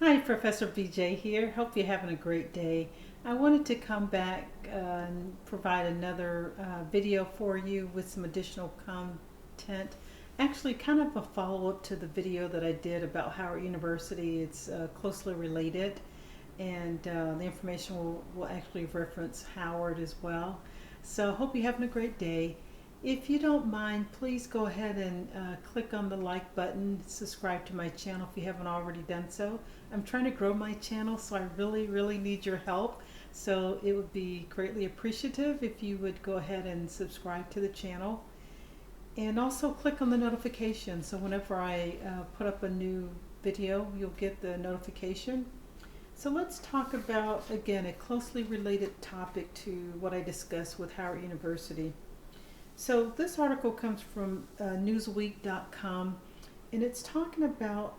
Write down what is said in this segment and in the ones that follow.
Hi, Professor BJ here. Hope you're having a great day. I wanted to come back and provide another video for you with some additional content. Actually, kind of a follow up to the video that I did about Howard University. It's closely related, and the information will actually reference Howard as well. So, hope you're having a great day. If you don't mind, please go ahead and click on the like button, subscribe to my channel if you haven't already done so. I'm trying to grow my channel, so I really need your help. So it would be greatly appreciative if you would go ahead and subscribe to the channel. And also click on the notification, so whenever I put up a new video, you'll get the notification. So let's talk about, again, a closely related topic to what I discussed with Howard University. So this article comes from newsweek.com, and it's talking about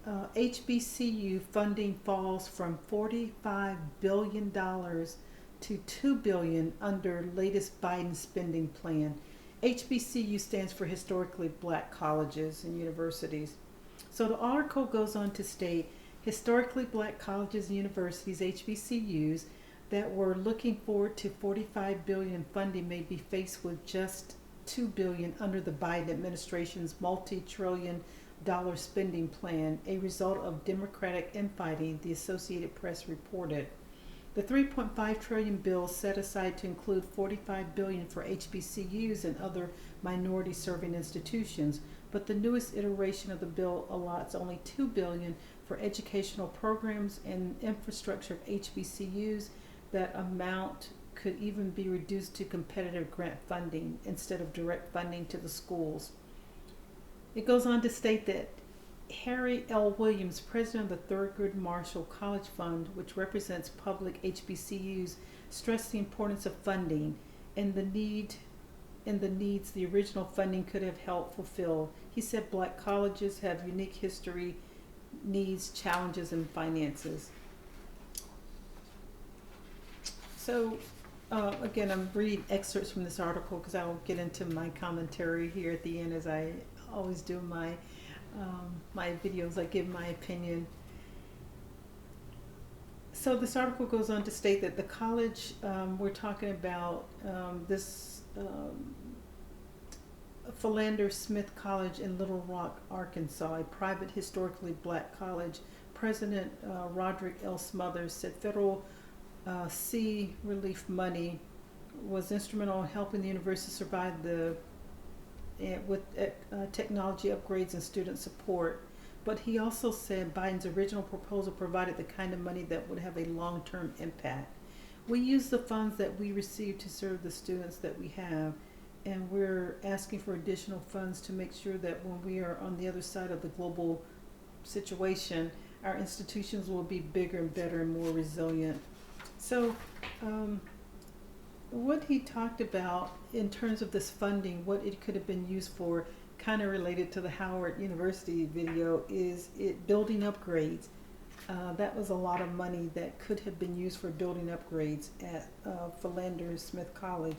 HBCU funding falls from $45 billion to $2 billion under latest Biden spending plan. HBCU stands for Historically Black Colleges and Universities. So the article goes on to state historically black colleges and universities, HBCUs, that were looking forward to $45 billion funding may be faced with just $2 billion under the Biden administration's multi-trillion dollar spending plan, a result of Democratic infighting, the Associated Press reported. The $3.5 trillion bill set aside to include $45 billion for HBCUs and other minority-serving institutions, but the newest iteration of the bill allots only $2 billion for educational programs and infrastructure of HBCUs. That amount could even be reduced to competitive grant funding instead of direct funding to the schools. It goes on to state that Harry L. Williams, president of the Thurgood Marshall College Fund, which represents public HBCUs, stressed the importance of funding and the needs the original funding could have helped fulfill. He said black colleges have unique history, needs, challenges, and finances. So, again, I'm reading excerpts from this article because I'll get into my commentary here at the end, as I always do my videos. I give my opinion. So this article goes on to state that the college we're talking about, this Philander Smith College in Little Rock, Arkansas, a private historically black college. President Roderick L. Smothers said federal C relief money was instrumental in helping the university survive with technology upgrades and student support. But he also said Biden's original proposal provided the kind of money that would have a long-term impact. We use the funds that we receive to serve the students that we have, and we're asking for additional funds to make sure that when we are on the other side of the global situation, our institutions will be bigger and better and more resilient. So what he talked about in terms of this funding, what it could have been used for, kind of related to the Howard University video, is it building upgrades. That was a lot of money that could have been used for building upgrades at Philander Smith College.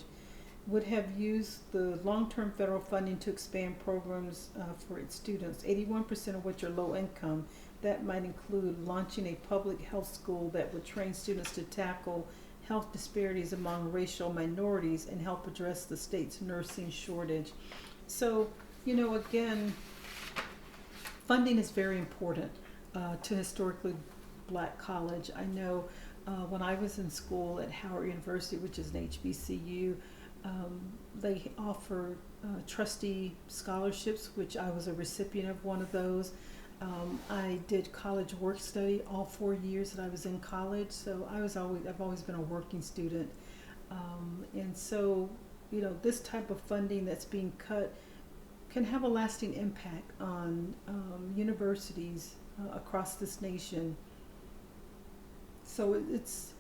Would have used the long-term federal funding to expand programs for its students, 81% of which are low income. That might include launching a public health school that would train students to tackle health disparities among racial minorities and help address the state's nursing shortage. So, again, funding is very important to historically black college. I know when I was in school at Howard University, which is an HBCU, they offer trustee scholarships, which I was a recipient of one of those. I did college work study all 4 years that I was in college, so I've always been a working student, and so this type of funding that's being cut can have a lasting impact on universities across this nation. So it's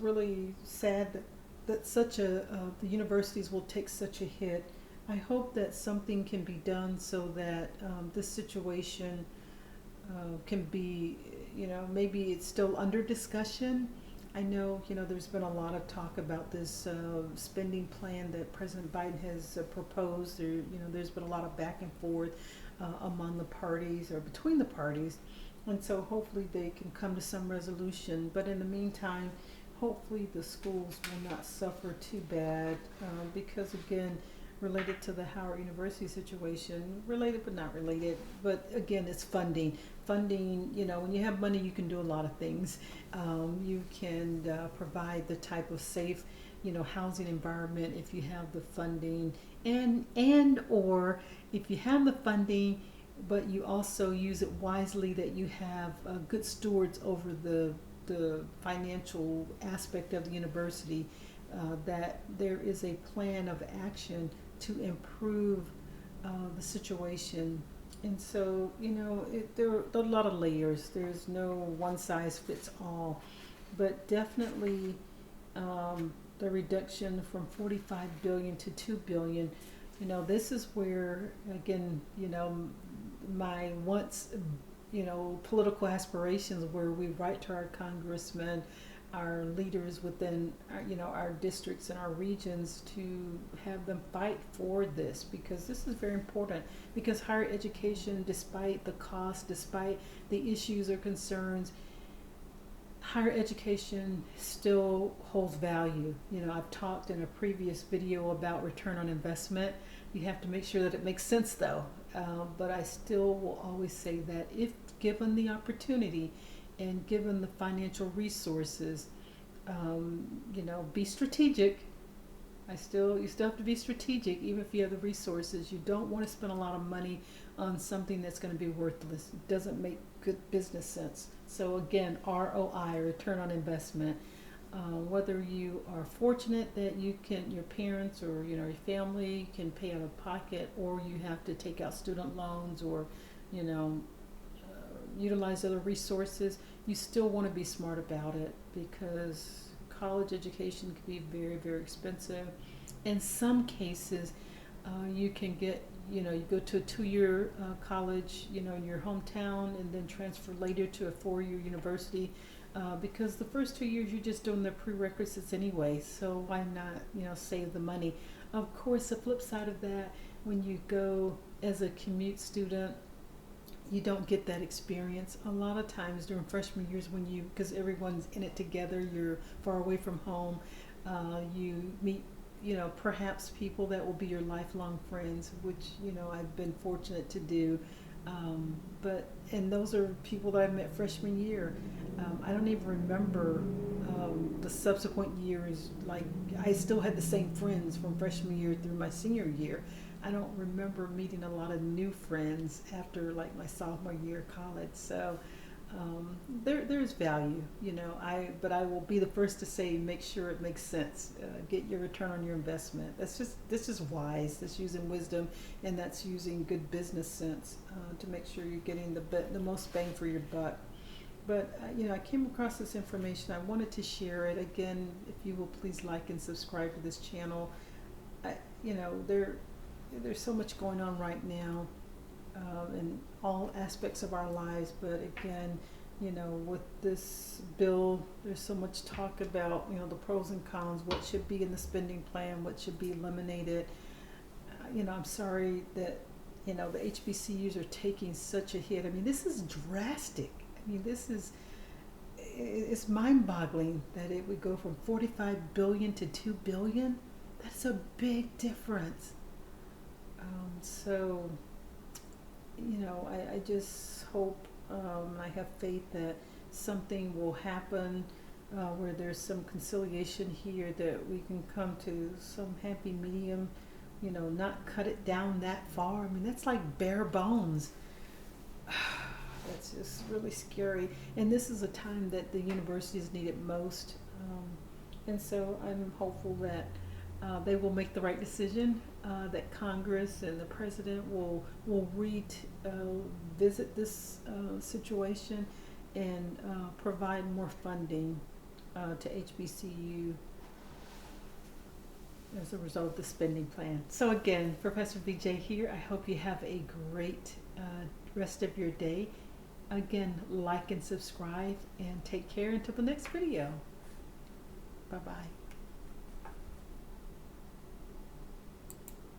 really sad that the universities will take such a hit. I hope that something can be done so that this situation can be, maybe it's still under discussion. I know, there's been a lot of talk about this spending plan that President Biden has proposed. There's been a lot of back and forth. among the parties or between the parties. And so hopefully they can come to some resolution. But in the meantime, hopefully the schools will not suffer too bad because, again, related to the Howard University situation, related but not related, but again, it's funding. Funding, when you have money, you can do a lot of things. You can provide the type of safe, housing environment if you have the funding, and or if you have the funding, but you also use it wisely, that you have good stewards over the financial aspect of the university, that there is a plan of action to improve the situation. And so, there are a lot of layers. There's no one size fits all, but definitely the reduction from 45 billion to 2 billion. This is where, again, my once, political aspirations, where we write to our congressmen, our leaders within our districts and our regions, to have them fight for this, because this is very important. Because higher education, despite the cost, despite the issues or concerns, higher education still holds value. I've talked in a previous video about return on investment. You have to make sure that it makes sense, though. But I still will always say that if given the opportunity and given the financial resources, be strategic. You still have to be strategic, even if you have the resources. You don't want to spend a lot of money on something that's going to be worthless. It doesn't make good business sense. So again, ROI, return on investment. Whether you are fortunate that your parents or your family can pay out of pocket, or you have to take out student loans, or utilize other resources, you still want to be smart about it, because college education can be very, very expensive. In some cases, you can get, you go to a 2-year college, in your hometown, and then transfer later to a 4-year university, because the first 2 years you're just doing the prerequisites anyway. So why not, save the money? Of course, the flip side of that, when you go as a commute student, you don't get that experience a lot of times during freshman years, because everyone's in it together, you're far away from home, you meet perhaps people that will be your lifelong friends, which I've been fortunate to do, and those are people that I met freshman year. I don't even remember the subsequent years. Like, I still had the same friends from freshman year through my senior year. I don't remember meeting a lot of new friends after like my sophomore year of college. So there's value, but I will be the first to say, make sure it makes sense. Get your return on your investment. This is wise. That's using wisdom, and that's using good business sense to make sure you're getting the most bang for your buck. But I came across this information. I wanted to share it. Again, if you will please like and subscribe to this channel. There's so much going on right now in all aspects of our lives, but again, with this bill, there's so much talk about the pros and cons, what should be in the spending plan, what should be eliminated. I'm sorry that the HBCUs are taking such a hit. I mean, this is drastic. I mean, it's mind-boggling that it would go from 45 billion to 2 billion. That's a big difference. So, I just hope, I have faith that something will happen where there's some conciliation here, that we can come to some happy medium, not cut it down that far. I mean, that's like bare bones. That's just really scary. And this is a time that the universities need it most. And so I'm hopeful that they will make the right decision, that Congress and the President will visit this situation and provide more funding to HBCU as a result of the spending plan. So again, Professor VJ here. I hope you have a great rest of your day. Again, like and subscribe, and take care until the next video. Bye-bye.